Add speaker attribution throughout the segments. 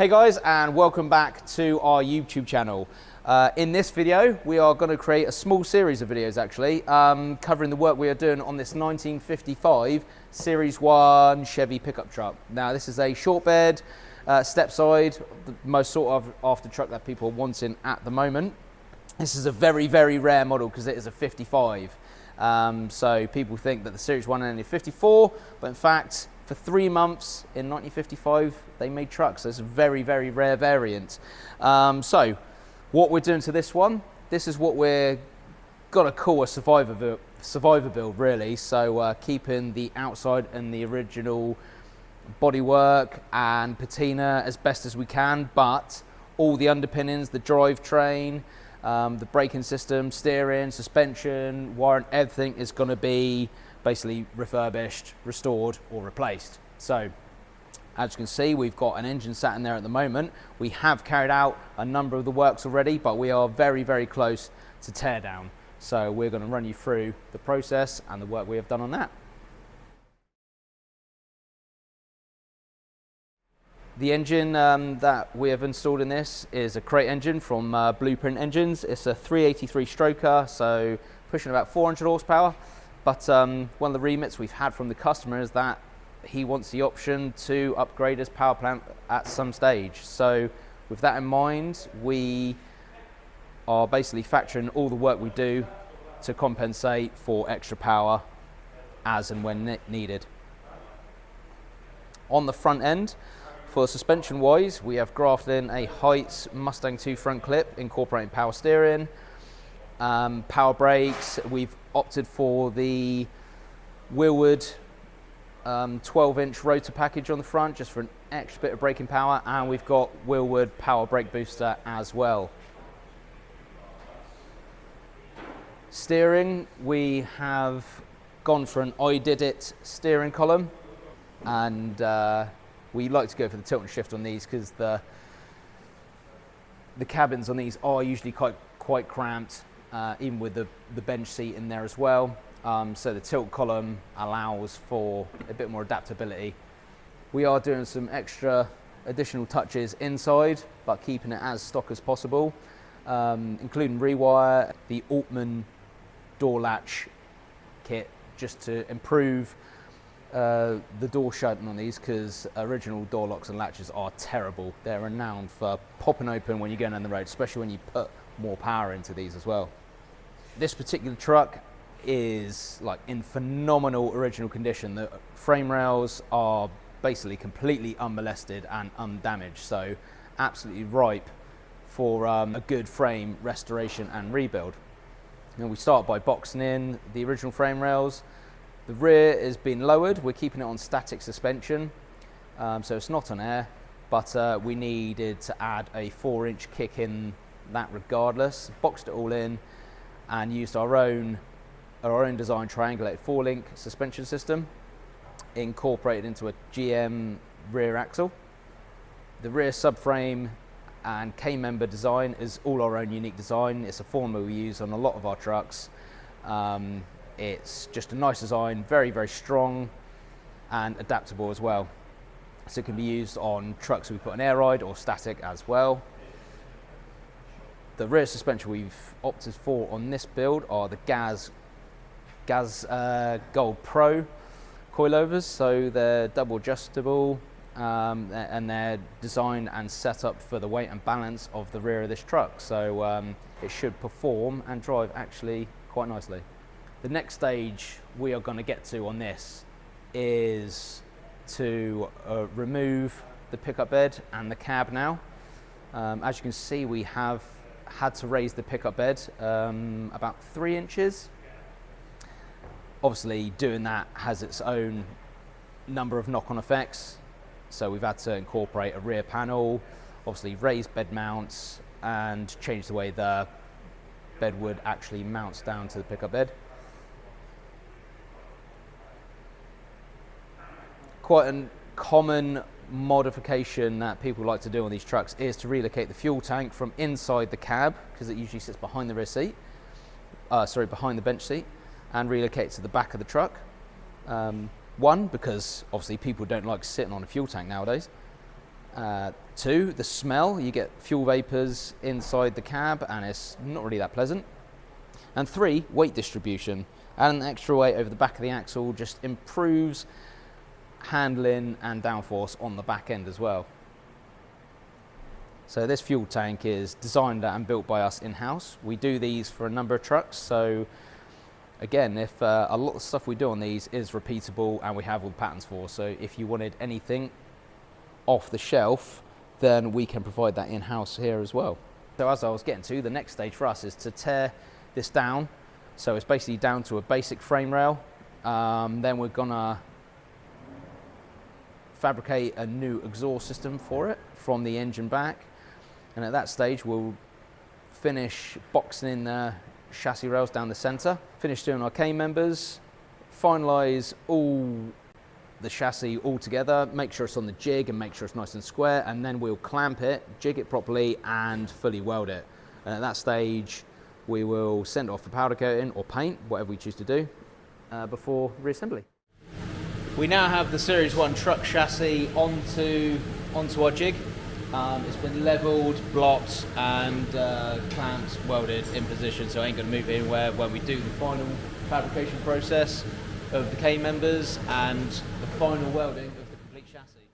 Speaker 1: Hey guys, and welcome back to our YouTube channel. In this video, we are going to create a small series of videos actually, covering the work we are doing on this 1955 Series 1 Chevy pickup truck. Now this is a short bed, step side, the most sought after truck that people are wanting at the moment. This is a very, very rare model because it is a 55. So people think that the Series 1 only 54, but in fact, for 3 months in 1955, they made trucks. So it's a very, very rare variant. So what we're doing to this one, this is what we're gonna call a survivor build really. So keeping the outside and the original bodywork and patina as best as we can, but all the underpinnings, the drivetrain, the braking system, steering, suspension, wiring, everything is going to be basically refurbished, restored or replaced. So as you can see, we've got an engine sat in there at the moment. We have carried out a number of the works already, but we are very, very close to teardown. So we're going to run you through the process and the work we have done on that. The engine that we have installed in this is a crate engine from Blueprint Engines. It's a 383 stroker, so pushing about 400 horsepower. But one of the remits we've had from the customer is that he wants the option to upgrade his power plant at some stage. So with that in mind, we are basically factoring all the work we do to compensate for extra power as and when needed. On the front end, for suspension wise, we have grafted in a Heights Mustang 2 front clip incorporating power steering, power brakes. We've opted for the Wilwood 12-inch rotor package on the front just for an extra bit of braking power, and we've got Wilwood power brake booster as well. Steering, we have gone for an I Did It steering column, and we like to go for the tilt and shift on these because the cabins on these are usually quite cramped, even with the bench seat in there as well. So the tilt column allows for a bit more adaptability. We are doing some extra additional touches inside, but keeping it as stock as possible, including rewire, the Altman door latch kit, just to improve the door shutting on these, because original door locks and latches are terrible. They're renowned for popping open when you're going down the road, especially when you put more power into these as well. This particular truck is like in phenomenal original condition. The frame rails are basically completely unmolested and undamaged, so absolutely ripe for a good frame restoration and rebuild. And we start by boxing in the original frame rails. The rear is being lowered. We're keeping it on static suspension, so it's not on air, but we needed to add a 4-inch kick in that regardless. Boxed it all in and used our own design triangulated 4-link suspension system, incorporated into a GM rear axle. The rear subframe and K-member design is all our own unique design. It's a formula we use on a lot of our trucks. It's just a nice design, very, very strong and adaptable as well. So it can be used on trucks we put on air ride or static as well. The rear suspension we've opted for on this build are the Gaz Gold Pro coilovers. So they're double adjustable and they're designed and set up for the weight and balance of the rear of this truck. So it should perform and drive actually quite nicely. The next stage we are going to get to on this is to remove the pickup bed and the cab now. As you can see, we have had to raise the pickup bed about 3 inches. Obviously doing that has its own number of knock-on effects. So we've had to incorporate a rear panel, obviously raise bed mounts, and change the way the bed wood actually mounts down to the pickup bed. Quite a common modification that people like to do on these trucks is to relocate the fuel tank from inside the cab, because it usually sits behind the rear seat, behind the bench seat, and relocate to the back of the truck. One, because obviously people don't like sitting on a fuel tank nowadays. 2, the smell. You get fuel vapors inside the cab and it's not really that pleasant. And 3, weight distribution. Adding extra weight over the back of the axle just improves handling and downforce on the back end as well. So this fuel tank is designed and built by us in-house. We do these for a number of trucks, so again, if a lot of stuff we do on these is repeatable and we have all the patterns for, so if you wanted anything off the shelf, then we can provide that in-house here as well. So as I was getting to, the next stage for us is to tear this down. So it's basically down to a basic frame rail. Then we're gonna fabricate a new exhaust system for it from the engine back. And at that stage, we'll finish boxing in the chassis rails down the center, finish doing our K members, finalize all the chassis all together, make sure it's on the jig and make sure it's nice and square, and then we'll clamp it, jig it properly and fully weld it. And at that stage, we will send it off for powder coating or paint, whatever we choose to do, before reassembly. We now have the Series 1 truck chassis onto our jig. It's been levelled, blocked and clamped, welded in position, so I ain't going to move it anywhere when we do the final fabrication process of the K members and the final welding of the complete chassis.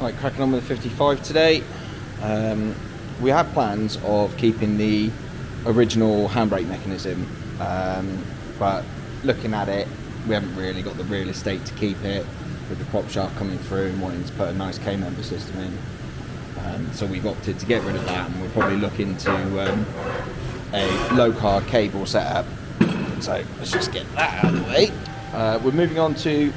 Speaker 2: Right, cracking on with the 55 today. We have plans of keeping the original handbrake mechanism, but looking at it, we haven't really got the real estate to keep it, with the prop shaft coming through and wanting to put a nice K-member system in. So we've opted to get rid of that, and we're probably looking to a low-car cable setup. So let's just get that out of the way. We're moving on to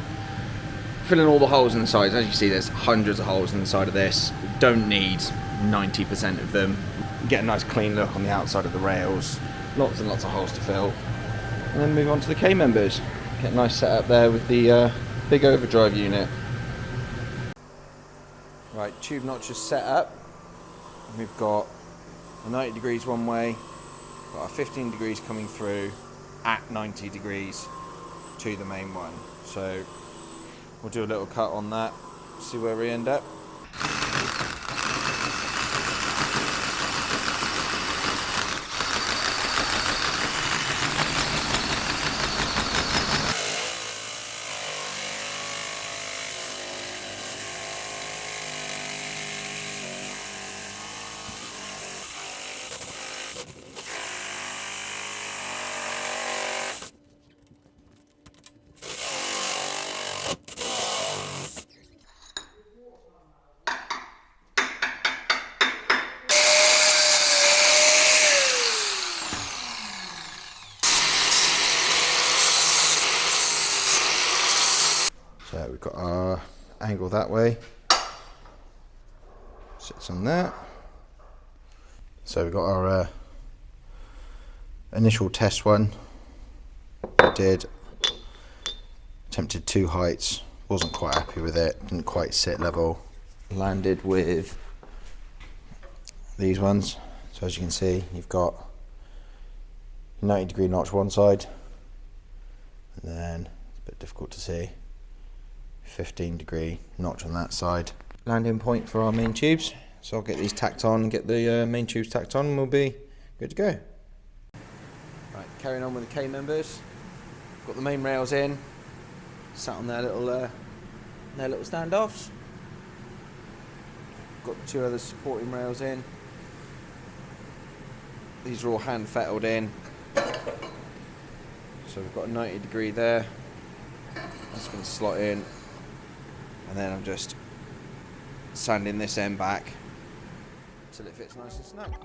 Speaker 2: filling all the holes in the sides. As you see, there's hundreds of holes in the side of this. We don't need 90% of them. Get a nice clean look on the outside of the rails. Lots and lots of holes to fill. And then move on to the K-members. Get a nice setup there with the big overdrive unit. Right, tube notches set up. We've got a 90 degrees one way, got a 15 degrees coming through at 90 degrees to the main one. So we'll do a little cut on that, see where we end up. So we've got our angle that way, sits on there. So we've got our initial test one. We did, attempted 2 heights, wasn't quite happy with it, didn't quite sit level. Landed with these ones. So as you can see, you've got 90 degree notch one side, and then it's a bit difficult to see, 15 degree notch on that side. Landing point for our main tubes. So I'll get these tacked on and get the main tubes tacked on and we'll be good to go. Right, carrying on with the K members. Got the main rails in, sat on their little standoffs. Got the 2 other supporting rails in. These are all hand fettled in. So we've got a 90 degree there. That's going to slot in. And then I'm just sanding this end back till it fits nice and snug.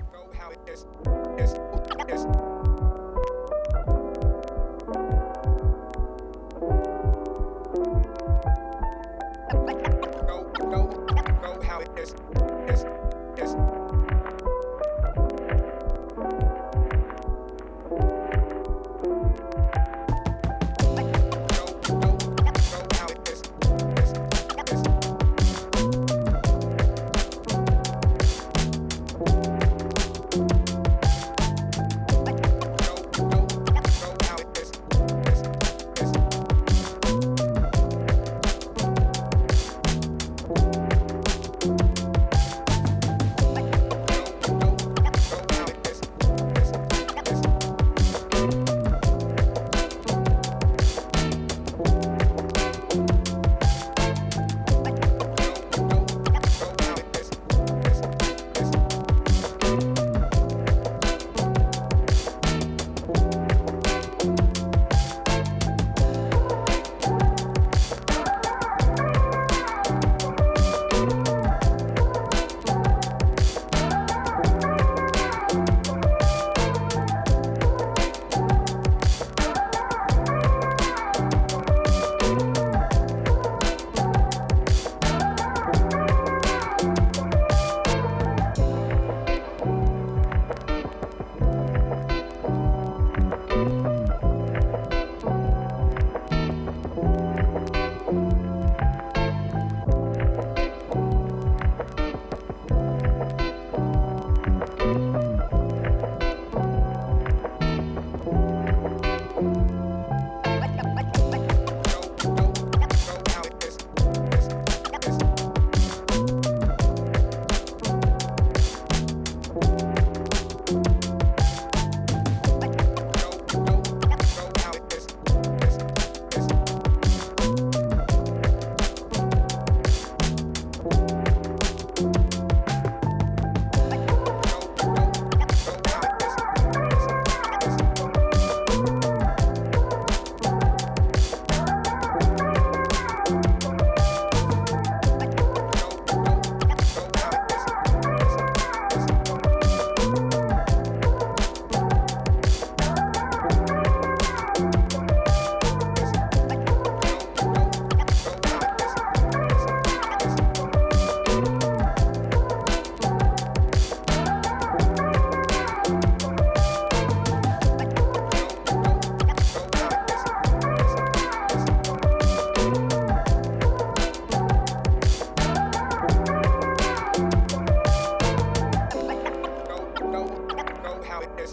Speaker 2: how it is.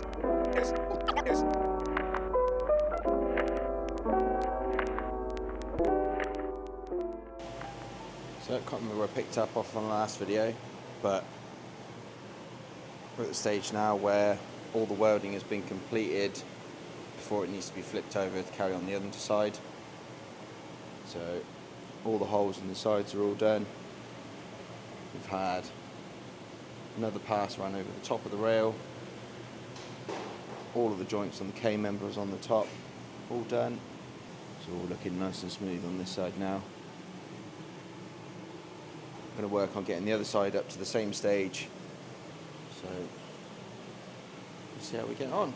Speaker 2: So I can't remember where I picked up off on the last video, but we're at the stage now where all the welding has been completed before it needs to be flipped over to carry on the other side. So all the holes in the sides are all done. We've had another pass run over the top of the rail. All of the joints on the K-members on the top, all done. It's all looking nice and smooth on this side now. I'm going to work on getting the other side up to the same stage. So we'll see how we get on.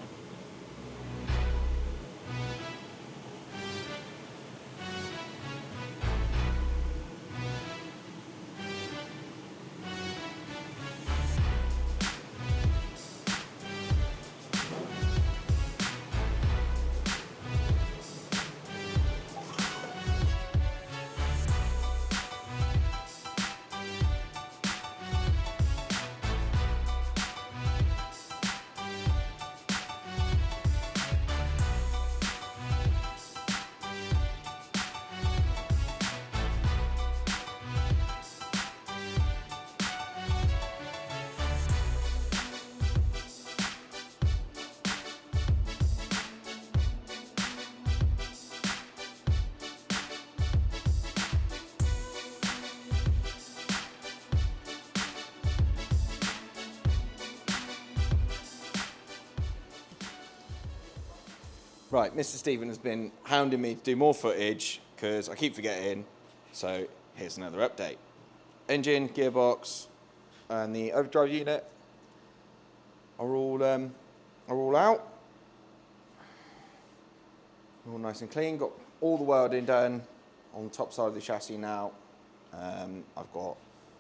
Speaker 2: Right, Mr. Stephen has been hounding me to do more footage because I keep forgetting, so here's another update. Engine, gearbox, and the overdrive unit are all out. All nice and clean. Got all the welding done on the top side of the chassis now. I've got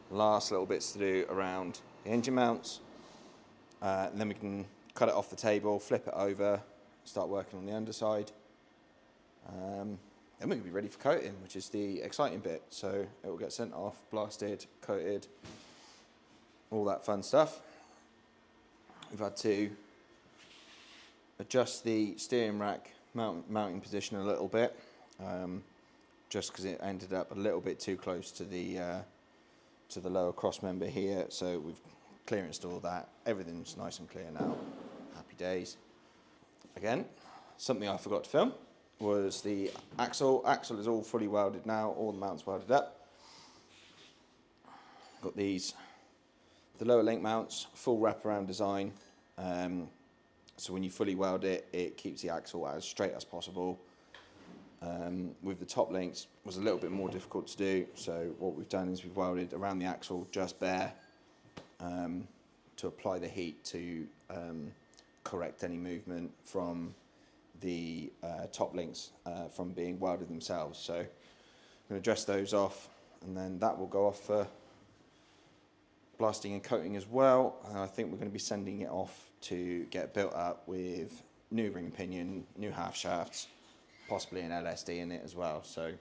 Speaker 2: the last little bits to do around the engine mounts, and then we can cut it off the table, flip it over, start working on the underside. Then we're going to be ready for coating, which is the exciting bit. So it will get sent off, blasted, coated, all that fun stuff. We've had to adjust the steering rack mounting position a little bit, just because it ended up a little bit too close to the lower cross member here. So we've clearanced all that. Everything's nice and clear now. Happy days. Again, something I forgot to film was the axle. Axle is all fully welded now, all the mounts welded up. Got these, the lower link mounts, full wraparound design. So when you fully weld it, it keeps the axle as straight as possible. With the top links, it was a little bit more difficult to do. So what we've done is we've welded around the axle just bare to apply the heat to correct any movement from the top links from being welded themselves. So I'm going to dress those off, and then that will go off for blasting and coating as well. And I think we're going to be sending it off to get built up with new ring pinion, new half shafts, possibly an LSD in it as well. So